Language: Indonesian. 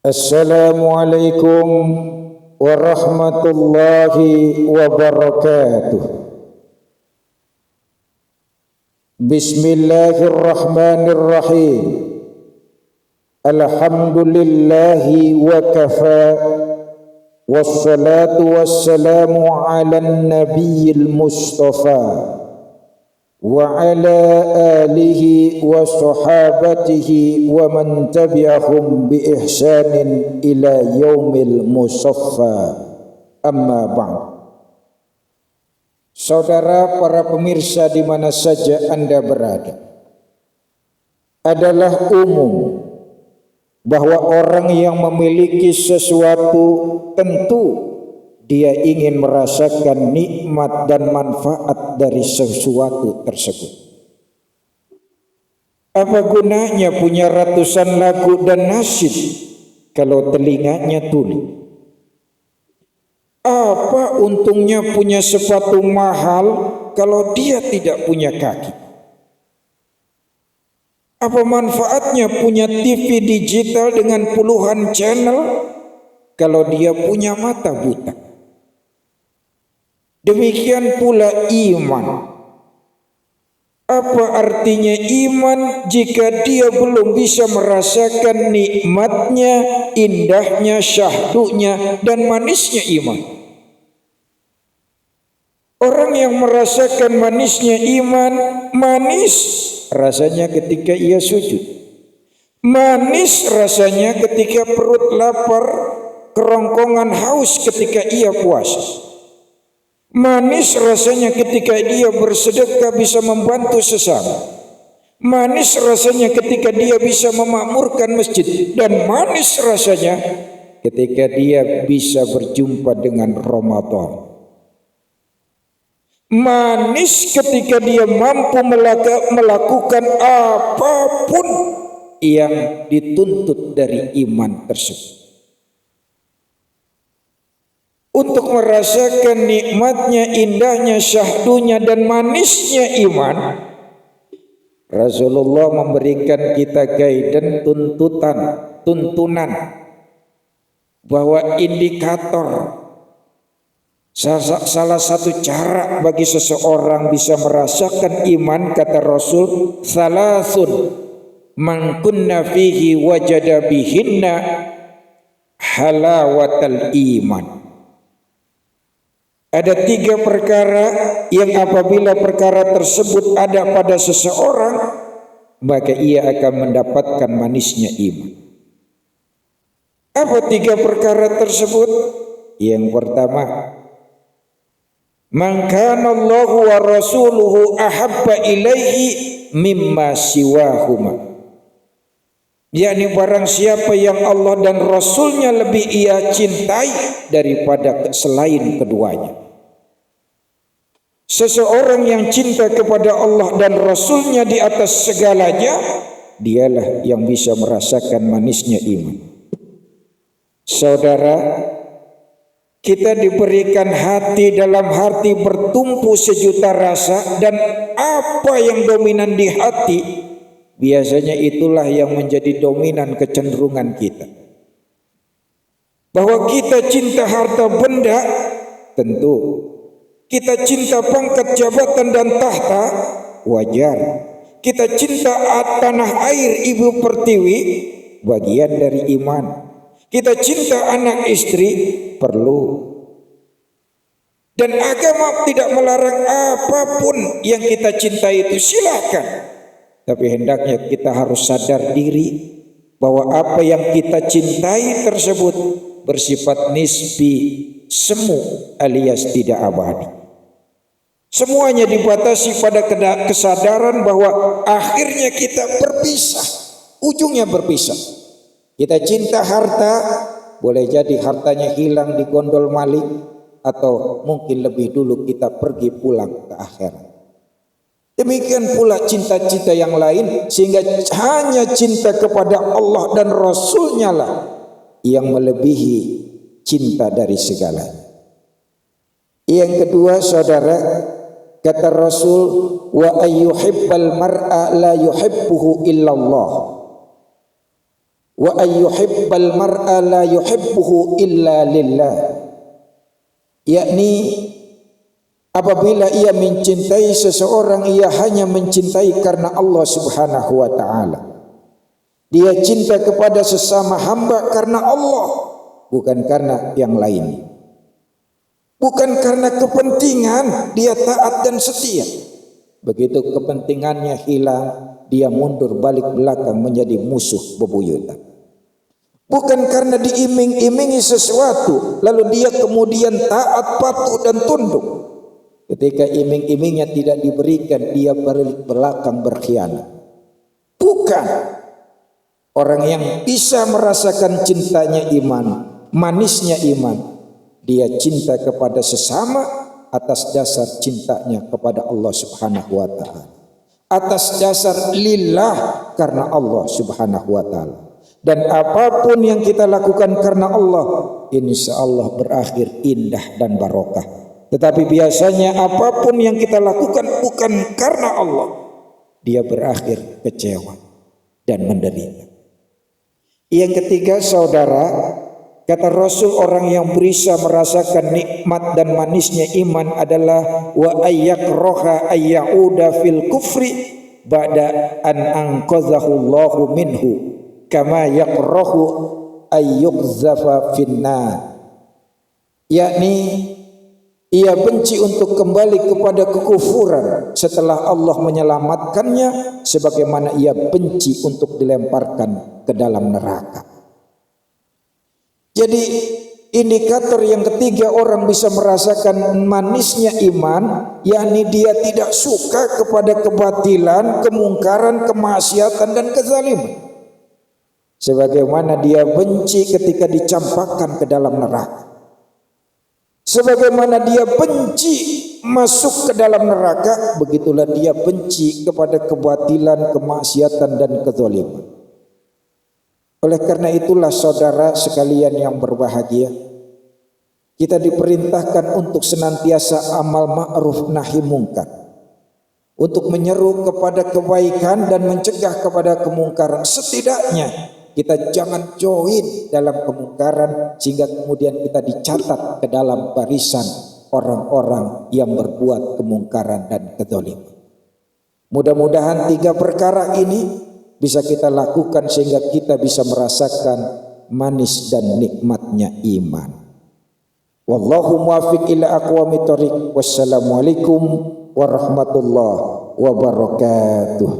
Assalamualaikum warahmatullahi wabarakatuh. Bismillahirrahmanirrahim. Alhamdulillahi wa kafa. Wassalatu wassalamu ala nabiyil mustafa wa ala alihi wa sahabatihi wa man tabi'ahum bi ihsanin ila yaumil musaffa. Amma ba'd. Saudara para pemirsa di mana saja Anda berada, adalah umum bahwa orang yang memiliki sesuatu tentu dia ingin merasakan nikmat dan manfaat dari sesuatu tersebut. Apa gunanya punya ratusan lagu dan nasyid kalau telinganya tuli? Apa untungnya punya sepatu mahal kalau dia tidak punya kaki? Apa manfaatnya punya TV digital dengan puluhan channel kalau dia punya mata buta? Demikian pula iman. Apa artinya iman jika dia belum bisa merasakan nikmatnya, indahnya, syahdunya, dan manisnya iman? Orang yang merasakan manisnya iman, manis rasanya ketika ia sujud. Manis rasanya ketika perut lapar, kerongkongan haus ketika ia puasa. Manis rasanya ketika dia bersedekah bisa membantu sesama. Manis rasanya ketika dia bisa memakmurkan masjid. Dan manis rasanya ketika dia bisa berjumpa dengan Ramadan. Manis ketika dia mampu melakukan apapun yang dituntut dari iman tersebut. Untuk merasakan nikmatnya, indahnya, syahdunya, dan manisnya iman, Rasulullah memberikan kita guidance, tuntunan bahwa indikator salah satu cara bagi seseorang bisa merasakan iman, kata Rasul, salasun man kunna fihi wajada bihinna halawatal iman. Ada 3 perkara yang apabila perkara tersebut ada pada seseorang, maka ia akan mendapatkan manisnya iman. Apa 3 perkara tersebut? Yang pertama, man kana Allahu wa rasuluhu ahabba ilaihi mimma siwahuma. Yakni barang siapa yang Allah dan Rasulnya lebih ia cintai daripada selain keduanya. Seseorang yang cinta kepada Allah dan Rasulnya di atas segalanya, dialah yang bisa merasakan manisnya iman. Saudara, kita diberikan hati, dalam hati bertumpu sejuta rasa, dan apa yang dominan di hati biasanya itulah yang menjadi dominan kecenderungan kita. Bahwa kita cinta harta benda, tentu. Kita cinta pangkat jabatan dan tahta, wajar. Kita cinta tanah air ibu pertiwi, bagian dari iman. Kita cinta anak istri, perlu. Dan agama tidak melarang apapun yang kita cinta itu, silakan. Tapi hendaknya kita harus sadar diri bahwa apa yang kita cintai tersebut bersifat nisbi, semu alias tidak abadi. Semuanya dibatasi pada kesadaran bahwa akhirnya kita berpisah, ujungnya berpisah. Kita cinta harta, boleh jadi hartanya hilang di gondol maling, atau mungkin lebih dulu kita pergi pulang ke akhirat. Demikian pula cinta-cinta yang lain, sehingga hanya cinta kepada Allah dan Rasulnya lah yang melebihi cinta dari segalanya. Yang kedua, saudara, kata Rasul, wa ayyuhibbal mar'a la yuhibbuhu illallah. wa ayyuhibbal mar'a la yuhibbuhu illa lillah, yakni apabila ia mencintai seseorang, ia hanya mencintai karena Allah Subhanahu wa taala. Dia cinta kepada sesama hamba karena Allah, bukan karena yang lain. Bukan karena kepentingan dia taat dan setia. Begitu kepentingannya hilang, dia mundur balik belakang menjadi musuh bebuyutan. Bukan karena diiming-imingi sesuatu lalu dia kemudian taat, patuh dan tunduk. Ketika iming-imingnya tidak diberikan, dia balik belakang berkhianat. Bukan. Orang yang bisa merasakan cintanya iman, manisnya iman, dia cinta kepada sesama atas dasar cintanya kepada Allah Subhanahu wa taala. Atas dasar lillah, karena Allah Subhanahu wa taala. Dan apapun yang kita lakukan karena Allah, insya Allah berakhir indah dan barokah. Tetapi biasanya apapun yang kita lakukan bukan karena Allah, dia berakhir kecewa dan menderita. Yang ketiga, saudara, kata Rasul, orang yang bisa merasakan nikmat dan manisnya iman adalah wa ayyakraha ayyauda fil kufri ba'da an anqadhahu Allahu minhu kama yakrahu ayyuqzafa finnar, yakni ia benci untuk kembali kepada kekufuran setelah Allah menyelamatkannya, sebagaimana ia benci untuk dilemparkan ke dalam neraka. Jadi indikator yang ketiga orang bisa merasakan manisnya iman, yakni dia tidak suka kepada kebatilan, kemungkaran, kemaksiatan dan kezaliman, sebagaimana dia benci ketika dicampakkan ke dalam neraka. Sebagaimana dia benci masuk ke dalam neraka, begitulah dia benci kepada kebatilan, kemaksiatan dan kezaliman. Oleh karena itulah saudara sekalian yang berbahagia, kita diperintahkan untuk senantiasa amal ma'ruf nahi mungkar, untuk menyeru kepada kebaikan dan mencegah kepada kemungkaran. Setidaknya kita jangan join dalam kemungkaran sehingga kemudian kita dicatat ke dalam barisan orang-orang yang berbuat kemungkaran dan kezaliman. Mudah-mudahan tiga perkara ini bisa kita lakukan sehingga kita bisa merasakan manis dan nikmatnya iman. Wallahu muwaffiq ila aqwamit thoriq. Wassalamualaikum warahmatullahi wabarakatuh.